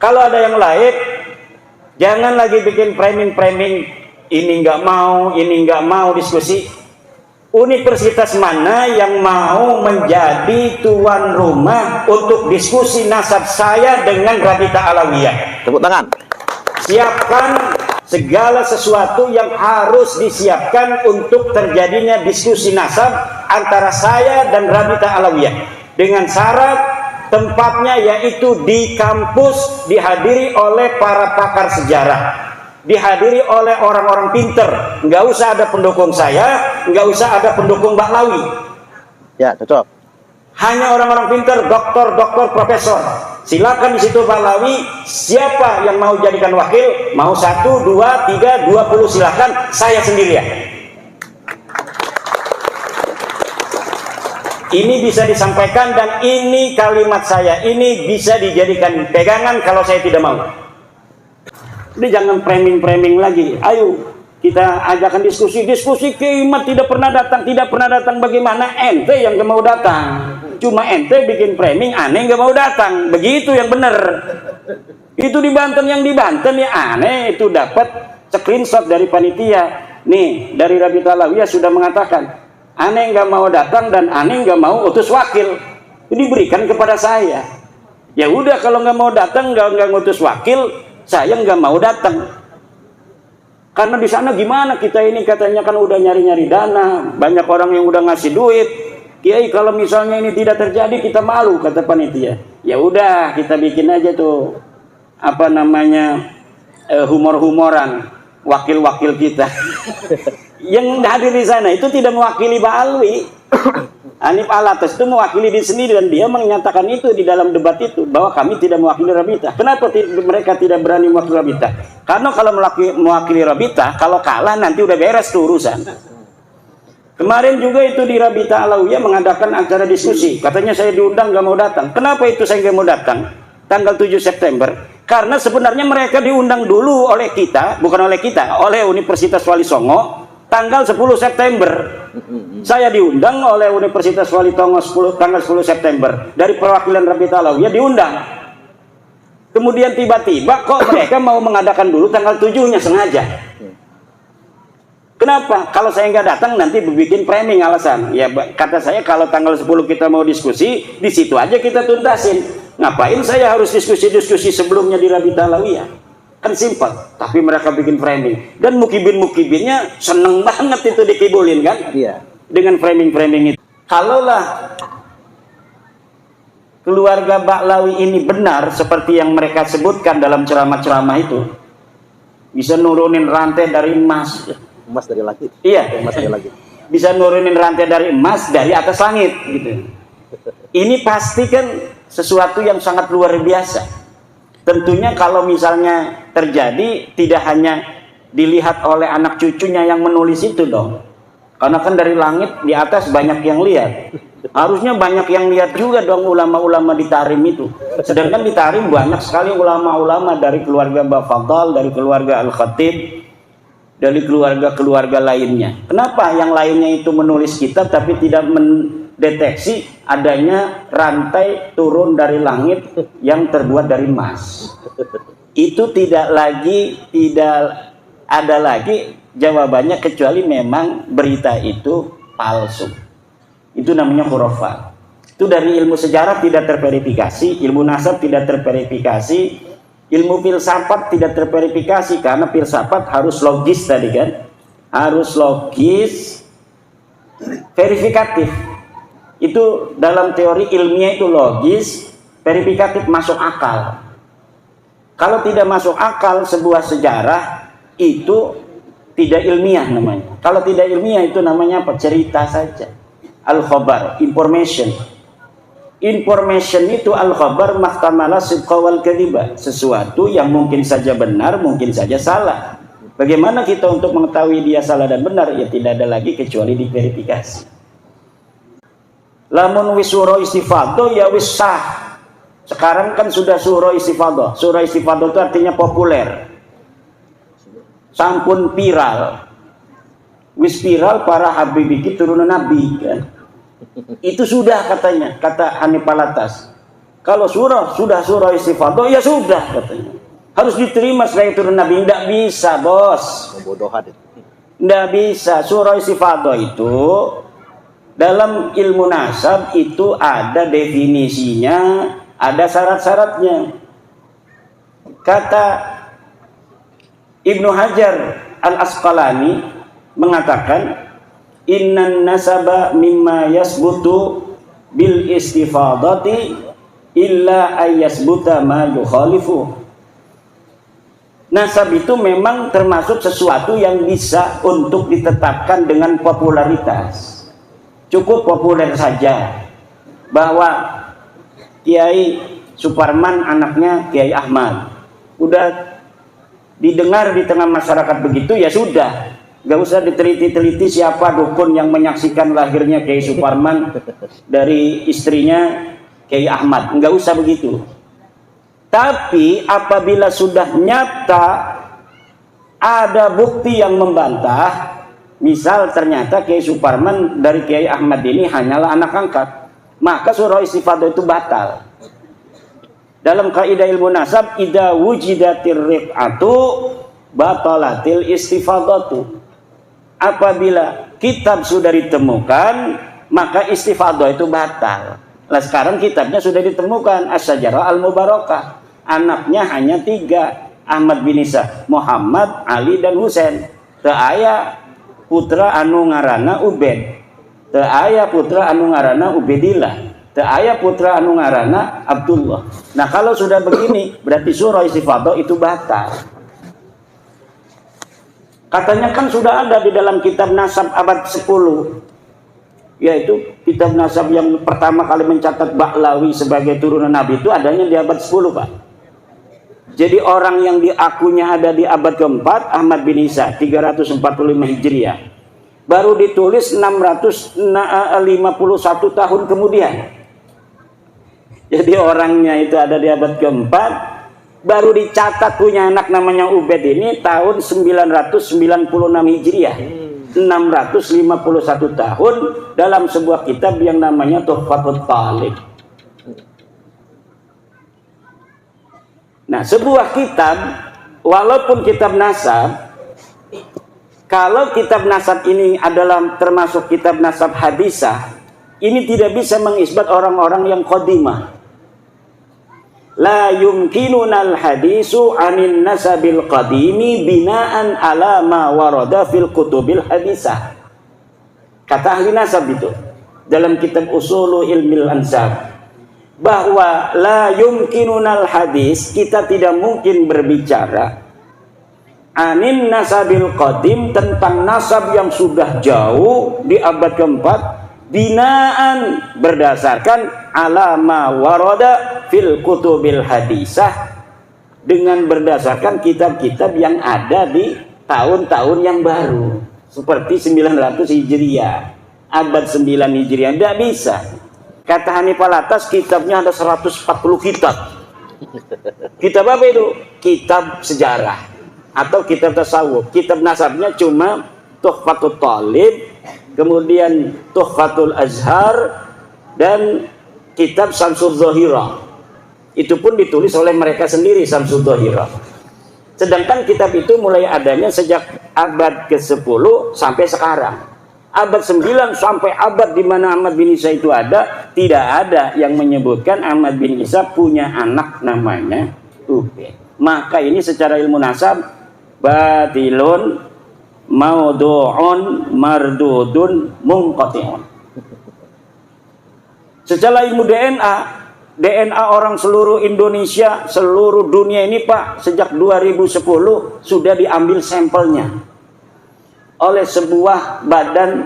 Kalau ada yang lain, jangan lagi bikin framing-framing, ini nggak mau diskusi. Universitas mana yang mau menjadi tuan rumah untuk diskusi nasab saya dengan Rabita Alawiyah? Tepuk tangan. Siapkan segala sesuatu yang harus disiapkan untuk terjadinya diskusi nasab antara saya dan Rabita Alawiyah, dengan syarat tempatnya yaitu di kampus, dihadiri oleh para pakar sejarah, dihadiri oleh orang-orang pinter. Nggak usah ada pendukung saya, nggak usah ada pendukung Mbak Lawi. Ya, cocok. Hanya orang-orang pinter, doktor, profesor. Silakan di situ Pak Lawi, siapa yang mau jadikan wakil? Mau 1, 2, 3, 20, silakan. Saya sendirian. Ini bisa disampaikan dan ini kalimat saya. Ini bisa dijadikan pegangan kalau saya tidak mau. Jadi jangan framing-framing lagi. Ayo kita ajakan diskusi. Kiai Mat tidak pernah datang. Bagaimana ente yang gak mau datang? Cuma ente bikin framing, aneh gak mau datang. Begitu yang benar. Itu di Banten, yang di Banten ya aneh itu dapat screenshot dari panitia. Nih dari Rabita Alawiyah sudah mengatakan, aneh gak mau datang dan aneh gak mau utus wakil. Diberikan kepada saya. Ya udah, kalau gak mau datang, gak ngutus wakil, saya nggak mau datang. Karena di sana gimana kita ini katanya kan udah nyari-nyari dana, banyak orang yang udah ngasih duit. Kiai kalau misalnya ini tidak terjadi kita malu, kata panitia. Ya udah kita bikin aja tuh apa namanya humor-humoran wakil-wakil kita. Yang hadir di sana itu tidak mewakili Pak Alwi. Hanif Alatas itu mewakili diri sendiri dan dia menyatakan itu di dalam debat itu bahwa kami tidak mewakili Rabita. Kenapa mereka tidak berani mewakili Rabita? Karena kalau mewakili Rabita, kalau kalah nanti udah beres tuh urusan. Kemarin juga itu di Rabita Alawiyah mengadakan acara diskusi. Katanya saya diundang gak mau datang. Kenapa itu saya gak mau datang? Tanggal 7 September. Karena sebenarnya mereka diundang dulu oleh kita, bukan oleh kita, oleh Universitas Wali Songo. Tanggal 10 September saya diundang oleh Universitas Wali Songo tanggal 10 September dari perwakilan Rabita Alawiyah diundang. Kemudian tiba-tiba kok mereka mau mengadakan dulu tanggal 7-nya sengaja. Kenapa? Kalau saya nggak datang nanti bikin framing alasan. Ya kata saya kalau tanggal 10 kita mau diskusi, di situ aja kita tuntasin. Ngapain saya harus diskusi sebelumnya di Rabita Alawiyah? Kan simpel, tapi mereka bikin framing dan mukibinnya seneng banget itu dikibulin kan? Iya. Dengan framing itu. Kalaulah keluarga Mbak Lawi ini benar seperti yang mereka sebutkan dalam ceramah-ceramah itu, bisa nurunin rantai dari emas dari langit. Iya, emas dari langit. Bisa nurunin rantai dari emas dari atas langit gitu. Ini pasti kan sesuatu yang sangat luar biasa. Tentunya kalau misalnya terjadi tidak hanya dilihat oleh anak cucunya yang menulis itu dong. Karena kan dari langit di atas banyak yang lihat. Harusnya banyak yang lihat juga dong ulama-ulama di Tarim itu. Sedangkan di Tarim banyak sekali ulama-ulama dari keluarga Mbak Fadal, dari keluarga Al-Khatib, dari keluarga-keluarga lainnya. Kenapa yang lainnya itu menulis kitab tapi tidak mendeteksi adanya rantai turun dari langit yang terbuat dari emas? Itu tidak ada lagi jawabannya kecuali memang berita itu palsu. Itu namanya khurafat. Itu dari ilmu sejarah tidak terverifikasi, ilmu nasab tidak terverifikasi, ilmu filsafat tidak terverifikasi karena filsafat harus logis tadi kan, harus logis, verifikatif. Itu dalam teori ilmiah itu logis, verifikatif, masuk akal. Kalau tidak masuk akal sebuah sejarah itu tidak ilmiah namanya. Kalau tidak ilmiah itu namanya apa? Cerita saja. Al-khabar, information. Information itu al-khabar mahtamala sidqa wal kadhiba. Sesuatu yang mungkin saja benar, mungkin saja salah. Bagaimana kita untuk mengetahui dia salah dan benar? Ya tidak ada lagi kecuali diverifikasi. Lamun wis suro istifadah ya wis sah. Sekarang kan sudah suro istifadah. Suro istifadah itu artinya populer. Sampun viral. Wis viral para habibiki turunan nabi kan. Itu sudah katanya, kata Hanif Alatas. Kalau sudah surah istifadah, ya sudah katanya. Harus diterima sebagai turun Nabi. Tidak bisa, bos. Tidak bisa. Surah istifadah itu dalam ilmu nasab itu ada definisinya, ada syarat-syaratnya. Kata Ibnu Hajar Al-Asqalani mengatakan, innan nasaba mimma yasbutu bil istifadati illa ayyasbuta ma yukhalifu. Nasab itu memang termasuk sesuatu yang bisa untuk ditetapkan dengan popularitas. Cukup populer saja bahwa Kiai Suparman anaknya Kiai Ahmad. Udah didengar di tengah masyarakat begitu, ya sudah. Gak usah diteliti-teliti siapa dukun yang menyaksikan lahirnya Kiai Suparman dari istrinya Kiai Ahmad. Gak usah begitu. Tapi apabila sudah nyata ada bukti yang membantah, misal ternyata Kiai Suparman dari Kiai Ahmad ini hanyalah anak angkat, maka surah istifadah itu batal. Dalam kaidah ilmu nasab, idza wujidatir rif'atu batalatil istifadatu. Apabila kitab sudah ditemukan, maka istifadah itu batal. Nah sekarang kitabnya sudah ditemukan, As-Sajarah Al-Mubarakah. Anaknya hanya 3, Ahmad bin Isa, Muhammad, Ali, dan Husain. Teu aya putra anu ngaranna Ubed, teu aya putra anu ngaranna Ubedillah, teu aya putra anu ngaranna Abdullah. Nah kalau sudah begini, berarti surah istifadah itu batal. Katanya kan sudah ada di dalam kitab nasab abad 10, yaitu kitab nasab yang pertama kali mencatat Ba'lawi sebagai turunan Nabi itu adanya di abad 10, Pak. Jadi orang yang diakunya ada di abad keempat, Ahmad bin Isa 345 Hijriah, baru ditulis 651 tahun kemudian. Jadi orangnya itu ada di abad keempat, baru dicatat punya anak namanya Ubed ini tahun 996 Hijriah. 651 tahun dalam sebuah kitab yang namanya Tuhfatul Talib. Nah, sebuah kitab, walaupun kitab nasab, kalau kitab nasab ini adalah termasuk kitab nasab hadisah, ini tidak bisa mengisbat orang-orang yang qadimah. La yumkinunal hadisu anin nasabil qadimi binaan ala ma warada fil kutubil hadisah. Kata ahli nasab itu dalam kitab Usulu Ilmil Ansab, bahwa la yumkinunal hadis, kita tidak mungkin berbicara anin nasabil qadim, tentang nasab yang sudah jauh di abad keempat, binaan berdasarkan alama warada fil kutubil hadisah, dengan berdasarkan kitab-kitab yang ada di tahun-tahun yang baru seperti 900 Hijriah, abad 9 Hijriah. Tidak bisa. Kata Hanifah Latas, kitabnya ada 140 kitab. Kitab apa itu? Kitab sejarah atau kitab tasawuf. Kitab nasabnya cuma Tuhfatul Talib, kemudian Tuhfatul Azhar, dan kitab Samsul Zahirah. Itu pun ditulis oleh mereka sendiri, Samsul Zahirah. Sedangkan kitab itu mulai adanya sejak abad ke-10 sampai sekarang. Abad 9 sampai abad di mana Ahmad bin Isa itu ada, tidak ada yang menyebutkan Ahmad bin Isa punya anak namanya Ubed. Maka ini secara ilmu nasab batilun maudu'un mardudun munqati'un. Secara ilmu DNA orang seluruh Indonesia, seluruh dunia ini, Pak, sejak 2010 sudah diambil sampelnya oleh sebuah badan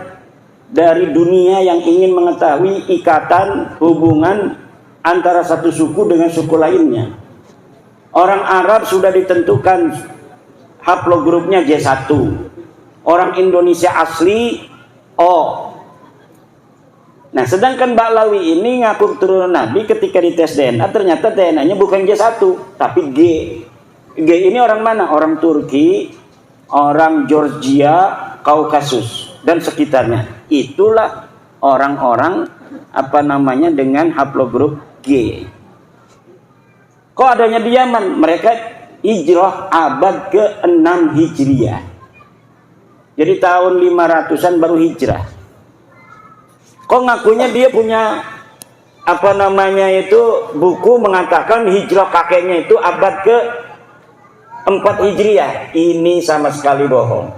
dari dunia yang ingin mengetahui ikatan hubungan antara satu suku dengan suku lainnya. Orang Arab sudah ditentukan haplogrupnya J1, orang Indonesia asli O. Nah, sedangkan Ba'lawi ini ngaku turunan Nabi, ketika dites DNA ternyata DNA-nya bukan J1 tapi G. G ini orang mana? Orang Turki, orang Georgia, Kaukasus dan sekitarnya. Itulah orang-orang dengan haplogrup G. Kok adanya di Yaman? Mereka hijrah abad ke-6 Hijriah. Jadi tahun 500-an baru hijrah. Kok ngakunya dia punya apa namanya itu buku mengatakan hijrah kakeknya itu abad ke-4 Hijriah. Ini sama sekali bohong.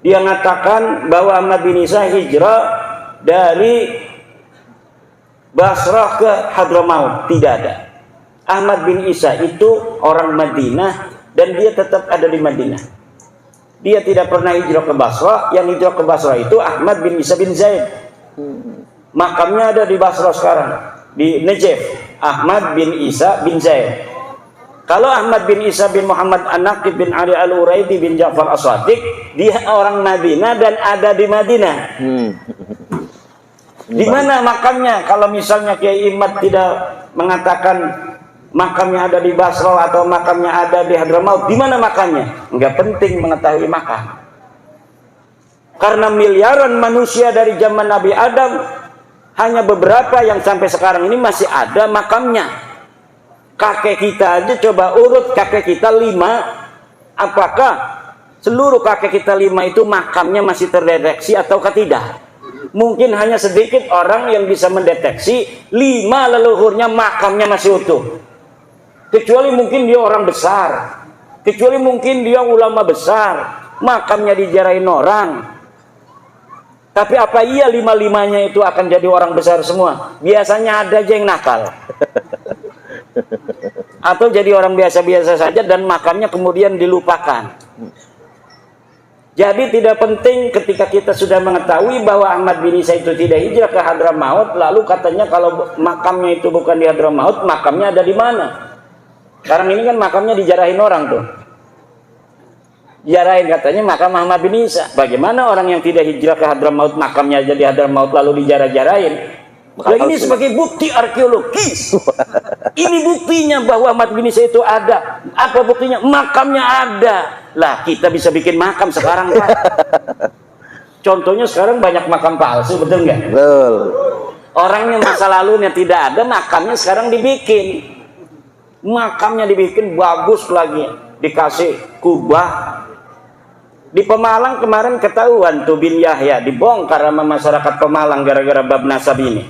Dia mengatakan bahwa Ahmad bin Isa hijrah dari Basrah ke Hadramaut. Tidak ada. Ahmad bin Isa itu orang Madinah dan dia tetap ada di Madinah. Dia tidak pernah hijrah ke Basrah. Yang hijrah ke Basrah itu Ahmad bin Isa bin Zaid. Makamnya ada di Basrah sekarang, di Najaf. Ahmad bin Isa bin Zaid. Kalau Ahmad bin Isa bin Muhammad An-Naqib bin Ali Al-Uraidi bin Ja'far As-Sadiq, dia orang Madinah dan ada di Madinah. Di mana makamnya? Kalau misalnya Kiai Imad tidak mengatakan makamnya ada di Basrah atau makamnya ada di Hadramaut, di mana makamnya? Enggak penting mengetahui makam. Karena miliaran manusia dari zaman Nabi Adam, hanya beberapa yang sampai sekarang ini masih ada makamnya. Kakek kita aja coba urut kakek kita 5. Apakah seluruh kakek kita 5 itu makamnya masih terdeteksi atau tidak? Mungkin hanya sedikit orang yang bisa mendeteksi 5 leluhurnya makamnya masih utuh. Kecuali mungkin dia orang besar. Kecuali mungkin dia ulama besar. Makamnya dijarahin orang. Tapi apa iya 5-5-nya itu akan jadi orang besar semua? Biasanya ada aja yang nakal. Atau jadi orang biasa-biasa saja dan makamnya kemudian dilupakan. Jadi tidak penting ketika kita sudah mengetahui bahwa Ahmad bin Isa itu tidak hijrah ke Hadramaut, lalu katanya kalau makamnya itu bukan di Hadramaut, makamnya ada di mana? Sekarang ini kan makamnya dijarahin orang tuh. Jarahin katanya makam Ahmad bin Isa. Bagaimana orang yang tidak hijrah ke Hadramaut makamnya jadi Hadramaut lalu dijarah-jarahin? Nah, ini sebagai bukti arkeologis. Ini buktinya bahwa Ahmad bin Isa itu ada. Apa buktinya? Makamnya ada. Lah kita bisa bikin makam sekarang Pak. Contohnya sekarang banyak makam palsu, betul nggak? Betul. Orangnya masa lalunya tidak ada, makamnya sekarang dibikin. Makamnya dibikin bagus lagi, dikasih kubah. Di Pemalang kemarin ketahuan tuh bin Yahya dibongkar sama masyarakat Pemalang gara-gara bab nasab ini.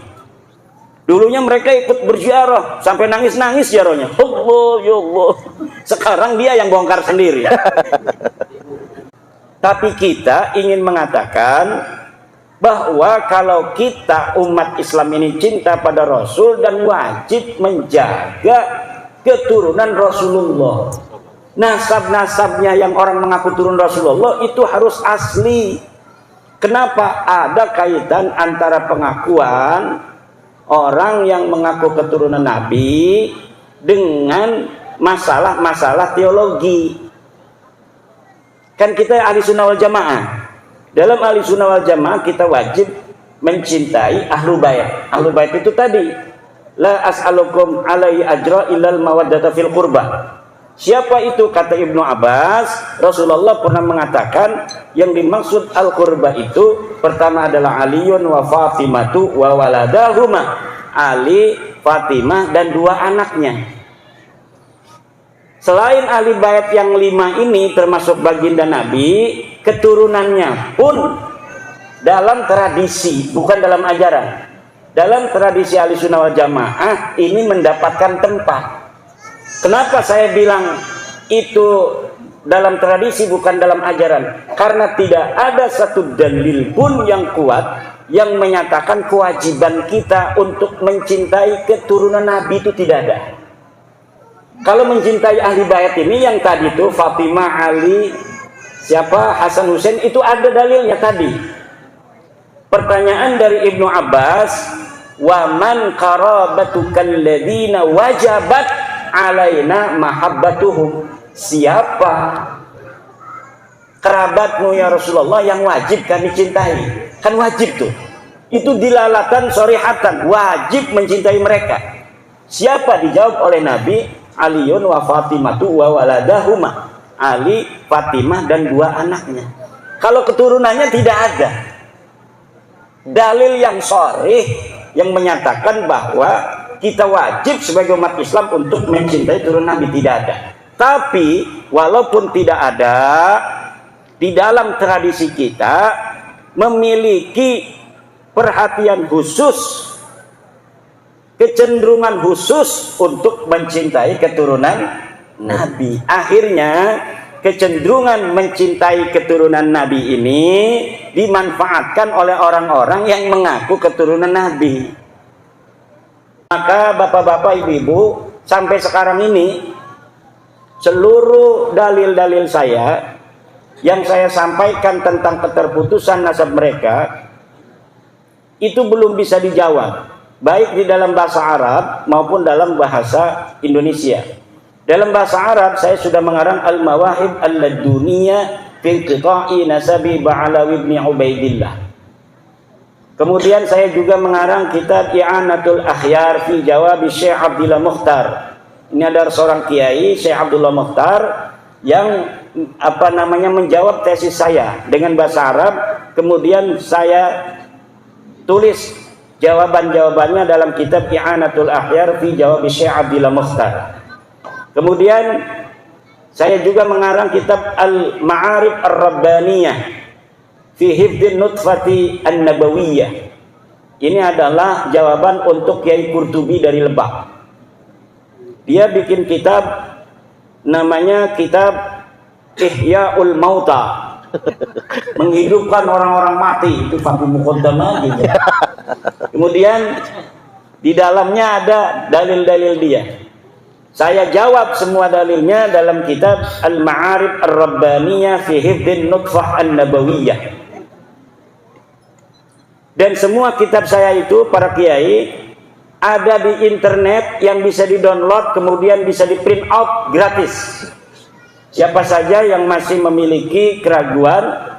Dulunya mereka ikut berziarah sampai nangis-nangis ziarahnya. Allah ya Allah. Sekarang dia yang bongkar sendiri. Tapi kita ingin mengatakan bahwa kalau kita umat Islam ini cinta pada Rasul dan wajib menjaga keturunan Rasulullah. Nasab-nasabnya yang orang mengaku turun Rasulullah itu harus asli. Kenapa? Ada kaitan antara pengakuan orang yang mengaku keturunan Nabi dengan masalah-masalah teologi. Kan kita ahli sunnah wal jamaah. Dalam ahli sunnah wal jamaah kita wajib mencintai ahlu bait. Ahlu bait itu tadi, la as'alukum alaihi ajra illal mawaddata fil qurbah. Siapa itu? Kata Ibnu Abbas, Rasulullah pernah mengatakan yang dimaksud al-qurbah itu pertama adalah Aliun wa Fatimatu wa waladahuma. Ali, Fatimah dan 2 anaknya. Selain ahli bait yang 5 ini termasuk baginda Nabi, keturunannya pun dalam tradisi, bukan dalam ajaran. Dalam tradisi ahli sunnah wal jamaah ini mendapatkan tempat. Kenapa saya bilang itu dalam tradisi bukan dalam ajaran? Karena tidak ada satu dalil pun yang kuat yang menyatakan kewajiban kita untuk mencintai keturunan Nabi itu tidak ada. Kalau mencintai ahli bait ini yang tadi itu Fatimah, Ali, siapa, Hasan, Husain itu ada dalilnya tadi. Pertanyaan dari Ibnu Abbas, wa man qarabatukal ladina wajabat alaina mahabbatuhum. Siapa kerabatmu ya Rasulullah yang wajib kami cintai? Kan wajib tuh. Itu dilalatan sorihatan, wajib mencintai mereka. Siapa? Dijawab oleh Nabi, Aliun wa Fatimatu wa waladahuma. Ali, Fatimah dan 2 anaknya. Kalau keturunannya tidak ada dalil yang sharih yang menyatakan bahwa kita wajib sebagai umat Islam untuk mencintai turunan Nabi, tidak ada. Tapi walaupun tidak ada, di dalam tradisi kita memiliki perhatian khusus, kecenderungan khusus untuk mencintai keturunan Nabi. Akhirnya kecenderungan mencintai keturunan Nabi ini dimanfaatkan oleh orang-orang yang mengaku keturunan Nabi. Maka bapak-bapak, ibu-ibu, sampai sekarang ini seluruh dalil-dalil saya yang saya sampaikan tentang keterputusan nasab mereka itu belum bisa dijawab, baik di dalam bahasa Arab maupun dalam bahasa Indonesia. Dalam bahasa Arab saya sudah mengarang Al-Mawahib Al-Laduniyah fi Qita'i Nasabi Ba'alawi ibn Ubaidillah. Kemudian saya juga mengarang kitab I'anatul Akhyar fi Jawab Syekh Abdullah Mukhtar. Ini ada seorang kiai, Syekh Abdullah Mukhtar, yang menjawab tesis saya dengan bahasa Arab. Kemudian saya tulis jawaban-jawabannya dalam kitab I'anatul Akhyar fi Jawab Syekh Abdullah Mukhtar. Kemudian saya juga mengarang kitab Al-Ma'arif Ar-Rabbaniyah fi Hifdhin Nutfati An-Nabawiyah. Ini adalah jawaban untuk Kiai Qurtubi dari Lebak. Dia bikin kitab namanya kitab Ihya'ul Mauta, menghidupkan orang-orang mati. Itu Fakih Muqaddamah gitu. Kemudian di dalamnya ada dalil-dalil dia. Saya jawab semua dalilnya dalam kitab Al-Ma'arif Ar-Rabbaniyah fi Hifdhin Nutfah An-Nabawiyah. Dan semua kitab saya itu, para kiai, ada di internet yang bisa di-download, kemudian bisa di-print out gratis. Siapa saja yang masih memiliki keraguan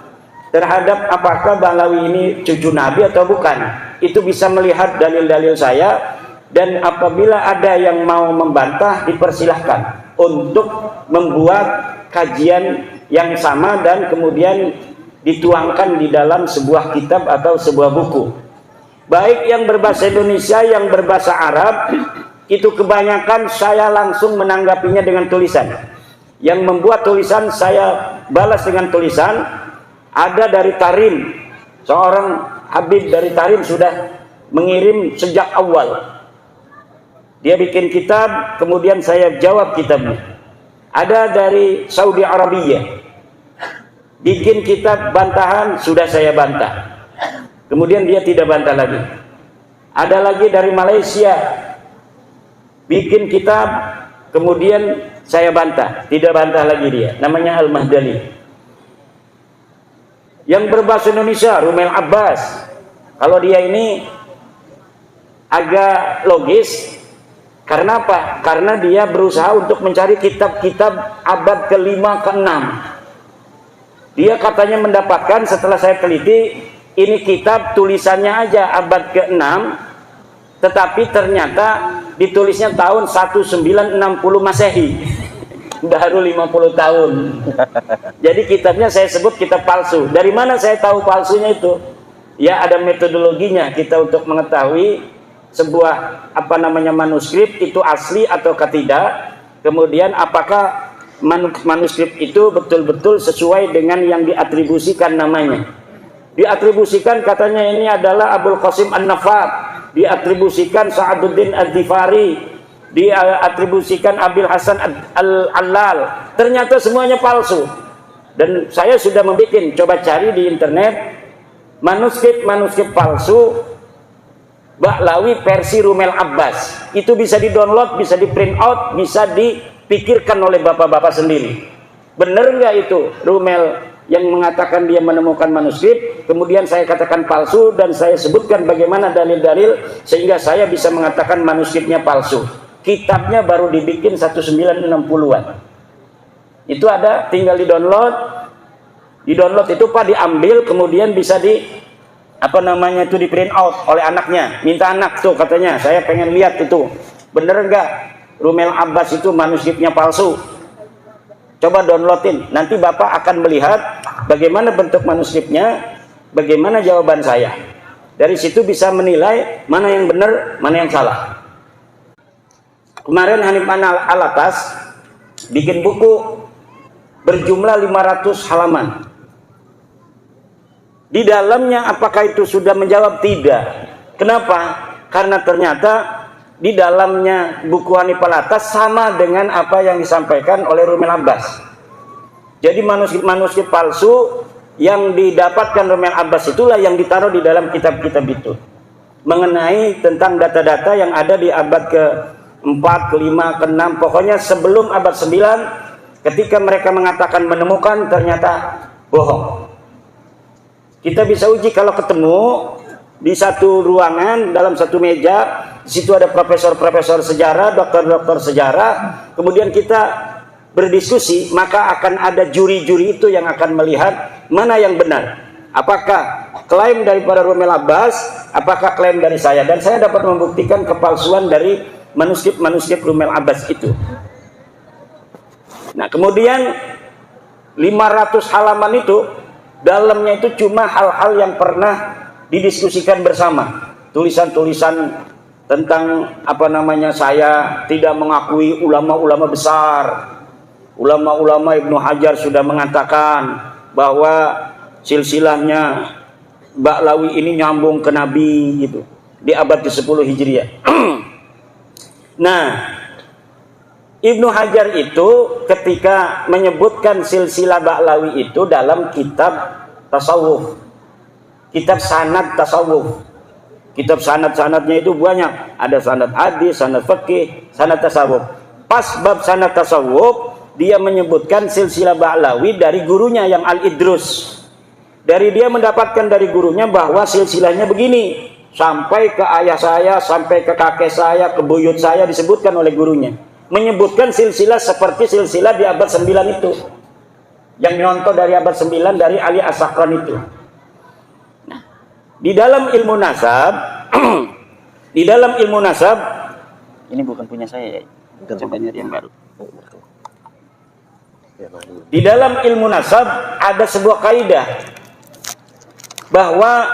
terhadap apakah Ba'alawi ini cucu Nabi atau bukan, itu bisa melihat dalil-dalil saya. Dan apabila ada yang mau membantah, dipersilahkan untuk membuat kajian yang sama dan kemudian dituangkan di dalam sebuah kitab atau sebuah buku. Baik yang berbahasa Indonesia, yang berbahasa Arab, itu kebanyakan saya langsung menanggapinya dengan tulisan. Yang membuat tulisan saya balas dengan tulisan. Ada dari Tarim, seorang Habib dari Tarim sudah mengirim sejak awal. Dia bikin kitab, kemudian saya jawab kitabnya. Ada dari Saudi Arabia, bikin kitab bantahan, sudah saya bantah. Kemudian dia tidak bantah lagi. Ada lagi dari Malaysia, bikin kitab, kemudian saya bantah, tidak bantah lagi dia. Namanya Al-Mahdali. Yang berbahasa Indonesia, Rumail Abbas. Kalau dia ini agak logis. Karena apa? Karena dia berusaha untuk mencari kitab-kitab abad ke-5, ke-6. Dia katanya mendapatkan, setelah saya teliti, ini kitab tulisannya aja abad ke-6, tetapi ternyata ditulisnya tahun 1960 Masehi. Baru 50 tahun. Jadi kitabnya saya sebut kitab palsu. Dari mana saya tahu palsunya itu? Ya, ada metodologinya kita untuk mengetahui sebuah manuskrip itu asli atau tidak. Kemudian apakah manuskrip itu betul-betul sesuai dengan yang diatribusikan namanya. Diatribusikan katanya ini adalah Abul Qasim An-Nafat, diatribusikan Sa'aduddin Al-Dhifari, diatribusikan Abil Hasan Al-Allal. Ternyata semuanya palsu. Dan saya sudah membuat, coba cari di internet manuskrip palsu Ba'alawi versi Rumail Abbas. Itu bisa di-download, bisa di-print out, bisa dipikirkan oleh bapak-bapak sendiri. Benar nggak itu Rumail yang mengatakan dia menemukan manuskrip, kemudian saya katakan palsu, dan saya sebutkan bagaimana dalil-dalil sehingga saya bisa mengatakan manuskripnya palsu. Kitabnya baru dibikin 1960-an. Itu ada, tinggal di-download. Di-download itu Pak diambil, kemudian bisa di print out oleh anaknya. Minta anak tuh katanya, saya pengen lihat itu bener enggak Rumail Abbas itu manuskripnya palsu. Coba downloadin, nanti bapak akan melihat bagaimana bentuk manuskripnya, bagaimana jawaban saya. Dari situ bisa menilai mana yang benar, mana yang salah. Kemarin Hanif Alatas bikin buku berjumlah 500 halaman. Di dalamnya apakah itu sudah menjawab? Tidak. Kenapa? Karena ternyata di dalamnya buku Hanif Alatas sama dengan apa yang disampaikan oleh Rumel Abbas. Jadi manuskrip palsu yang didapatkan Rumel Abbas itulah yang ditaruh di dalam kitab-kitab itu, mengenai tentang data-data yang ada di abad ke-4, ke-5, ke-6, pokoknya sebelum abad 9, ketika mereka mengatakan menemukan, ternyata bohong. Kita bisa uji kalau ketemu di satu ruangan, dalam satu meja, di situ ada profesor-profesor sejarah, dokter-dokter sejarah, kemudian kita berdiskusi, maka akan ada juri-juri itu yang akan melihat mana yang benar. Apakah klaim daripada Rumel Abbas, apakah klaim dari saya, dan saya dapat membuktikan kepalsuan dari manuskrip Rumel Abbas itu. Nah, kemudian 500 halaman itu dalamnya itu cuma hal-hal yang pernah didiskusikan bersama, tulisan-tulisan tentang saya tidak mengakui ulama-ulama besar. Ulama-ulama Ibnu Hajar sudah mengatakan bahwa silsilahnya Ba'lawi ini nyambung ke Nabi gitu, di abad ke-10 Hijriah. Nah, Ibnu Hajar itu ketika menyebutkan silsilah Ba'lawi itu dalam kitab tasawuf, kitab sanad tasawuf. Kitab sanad-sanadnya itu banyak, ada sanad hadis, sanad fikih, sanad tasawuf. Pas bab sanad tasawuf, dia menyebutkan silsilah Ba'lawi dari gurunya yang Al-Idrus. Dari dia mendapatkan dari gurunya bahwa silsilahnya begini, sampai ke ayah saya, sampai ke kakek saya, ke buyut saya, disebutkan oleh gurunya. Menyebutkan silsilah seperti silsilah di abad 9 itu, yang nyontoh dari abad 9 dari Ali As-Sakran itu. Nah, di dalam ilmu nasab di dalam ilmu nasab, ini bukan punya saya ya, coba nyari yang baru. Di dalam ilmu nasab ada sebuah kaidah bahwa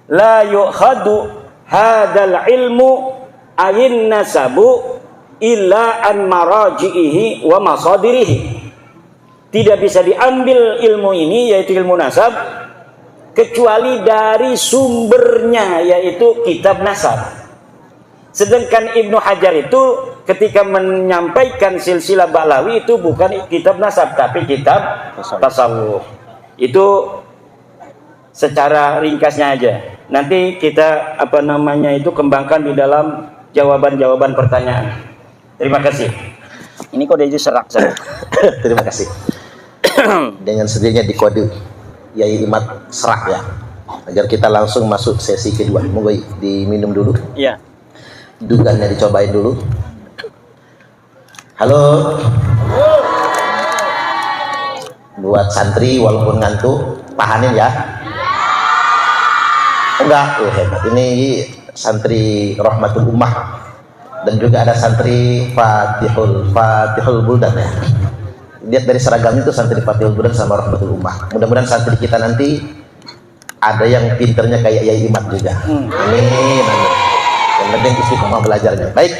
la yu'khadu hadzal ilmu ayin nasabu illa an maraji'ihi wa masadirihi. Tidak bisa diambil ilmu ini, yaitu ilmu nasab, kecuali dari sumbernya, yaitu kitab nasab. Sedangkan Ibnu Hajar itu ketika menyampaikan silsilah Ba'lawi itu bukan kitab nasab, tapi kitab tasawuf. Itu secara ringkasnya aja. Nanti kita kembangkan di dalam jawaban-jawaban pertanyaan. Terima kasih. Ini kode itu serak. Terima kasih. Dengan sendirinya di kode Yai Imad serak ya. Agar kita langsung masuk sesi kedua. Monggo diminum dulu. Iya. Dugannya dicobain dulu. Halo. Buat santri walaupun ngantuk, tahanin ya. Enggak, hebat. Ini santri Rahmatul Ummah dan juga ada santri Fatihul Buldan ya. Lihat dari seragamnya itu santri Fatihul Buldan sama Rahmatul Ummah. Mudah-mudahan santri kita nanti ada yang pinternya kayak Yai Imad juga. Amin. Yang penting istiqomah belajarnya. Baik,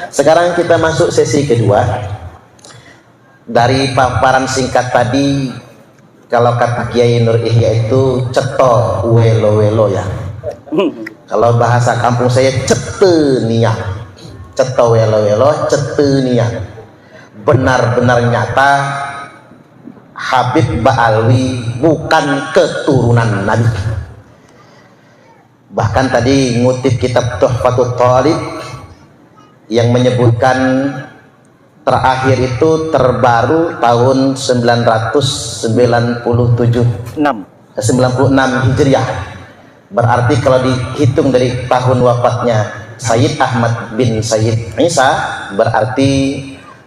sekarang kita masuk sesi kedua. Dari paparan singkat tadi, kalau kata Kiai Nur Ihya itu ceto welo-welo ya. Kalau bahasa kampung saya ceteniah. Ceto welo-welo, ceteniah. Benar-benar nyata Habib Ba'lawi bukan keturunan Nabi. Bahkan tadi ngutip kitab Tuhfatul Thalib yang menyebutkan terakhir itu terbaru tahun 96 Hijriah. Berarti kalau dihitung dari tahun wafatnya Sayyid Ahmad bin Sayyid Isa, berarti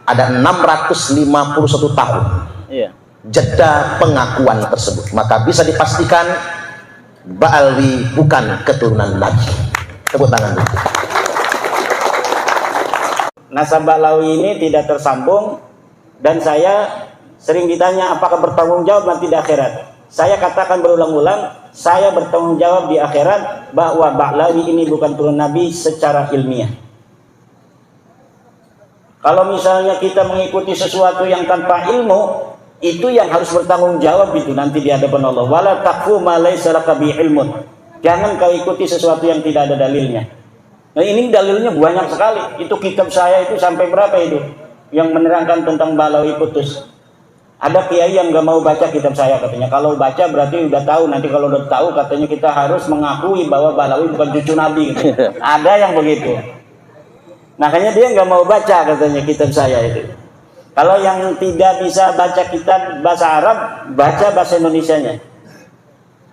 ada 651 tahun. Iya. Jeda pengakuan tersebut. Maka bisa dipastikan Ba'lawi bukan keturunan Nabi. Tepuk tangan dulu. Nasab Ba'lawi ini tidak tersambung, dan saya sering ditanya apakah bertanggung jawab nanti di akhirat. Saya katakan berulang-ulang, saya bertanggung jawab di akhirat bahwa Ba'lawi ini bukan turun Nabi secara ilmiah. Kalau misalnya kita mengikuti sesuatu yang tanpa ilmu, itu yang harus bertanggung jawab itu nanti di hadapan Allah. Wala taqfu ma laysa laka bi ilmun. Jangan kau ikuti sesuatu yang tidak ada dalilnya. Nah, ini dalilnya banyak sekali. Itu kitab saya itu sampai berapa itu yang menerangkan tentang Balawi putus. Ada kiai yang gak mau baca kitab saya katanya. Kalau baca berarti udah tahu. Nanti kalau udah tahu katanya kita harus mengakui bahwa Balawi bukan cucu Nabi gitu. Ada yang begitu. Makanya dia nggak mau baca katanya kitab saya itu. Kalau yang tidak bisa baca kitab bahasa Arab, baca bahasa Indonesianya.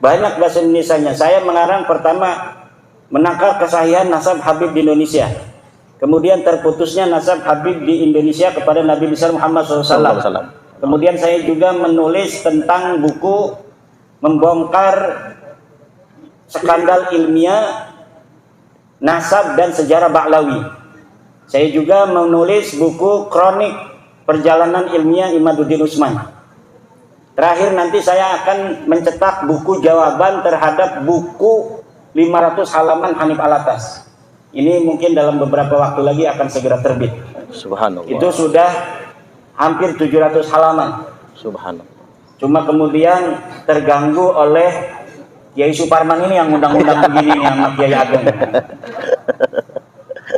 Banyak bahasa Indonesianya. Saya mengarang pertama menangkal kesahihan nasab Habib di Indonesia. Kemudian terputusnya nasab Habib di Indonesia kepada Nabi besar Muhammad SAW. Kemudian saya juga menulis tentang buku membongkar skandal ilmiah nasab dan sejarah Ba'lawi. Saya juga menulis buku kronik perjalanan ilmiah Imaduddin Usman. Terakhir nanti saya akan mencetak buku jawaban terhadap buku 500 halaman Hanif Alatas. Ini mungkin dalam beberapa waktu lagi akan segera terbit. Subhanallah. Itu sudah hampir 700 halaman. Subhanallah. Cuma kemudian terganggu oleh Kiai Suparman ini yang undang-undang begini yang Kiai Ageng.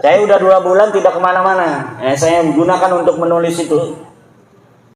Saya udah 2 bulan tidak kemana-mana. Saya gunakan untuk menulis itu.